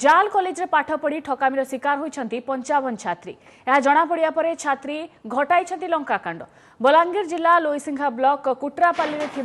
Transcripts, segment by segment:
जाल कॉलेज रे पाठ पढ़ी ठकामीर शिकार होती 55 छात्री। यह जना पड़ा पर छात्री घटाई लंकाकांड। बलांगीर जिला लोईसिंघा ब्लॉक कुट्रापाली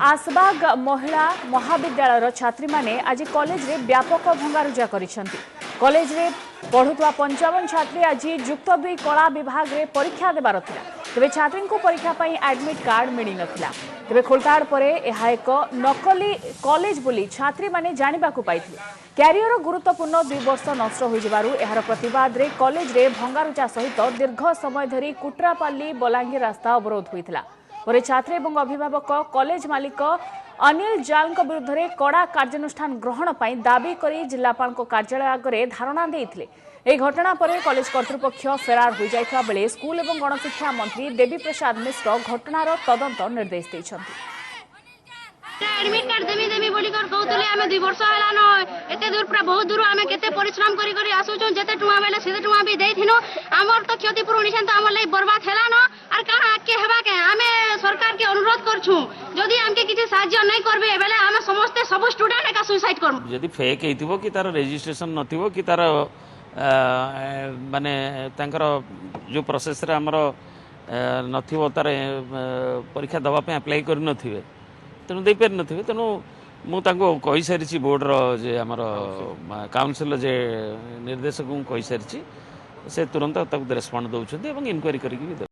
आसबाग महिला महाविद्यालय छात्री माने आज कॉलेज रे व्यापक भंगारुजा करिसेंती। कॉलेज रे पढ़ुवा 55 छात्री आज युक्त 2 कला विभाग रे परीक्षा देबार थिला। तेबे छात्री को परीक्षा पई एडमिट कार्ड मिली नथिला। तेबे खोलताड़ परे एहा एक नकली कॉलेज बोली छात्री माने जानिबा को पाइथिले। क्यारियर गुरुत्वपूर्ण 2 वर्ष नष्ट हो जिबारु एहार प्रतिवाद रे कॉलेज रे भंगारुजा सहित दीर्घ समय धरी कुट्रापाली बलांगीर रास्ता अवरोध होइथिला। परे छात्री एवं अभिभावक कॉलेज मालिक अनिल जाल विरुद्ध में कड़ा कार्यानुष्ठान ग्रहण पर दाबी कर जिलापाल कार्यालय आगे धारणा देते। यह घटना पर कॉलेज कर्तृपक्ष फेरार हो जाता बेले स्कूल और गणशिक्षा मंत्री देवी प्रसाद मिश्र घटनार तदंत निर्देश देइछन्ति। एडमिट कार्ड देवी देवी बोली कर कहतले आमे 2 वर्ष हला न एते दूर पूरा बहुत दूर आमे केते परिश्रम करी करी आसुचो जेते टुआ बेले सेते टुआ भी देथिनो हमर तो क्षति पूर्ण निशन तो हमर लई बर्बाद हैला न आर कहा के हेबा के आमे सरकार के अनुरोध करछु जदी हमके किछि साहाय्य नै करबे बेले आमे समस्त सब स्टूडेंट का सुसाइड करम। जदी फेक हेतिबो कि तार रजिस्ट्रेशन नथिबो कि तार माने तांकर जो प्रोसेस रे हमर नथिबो तार परीक्षा दवा पे अप्लाई कर नथिबे तेणु दे पारि नथिबे। तेणु मु तांको कहि सारिछि बोर्ड रो जे हमर काउंसिल जे निर्देशक को कहि सारिछि से तुरंत ताको रेस्पोंड दउछथि एवं इंक्वायरी करिकि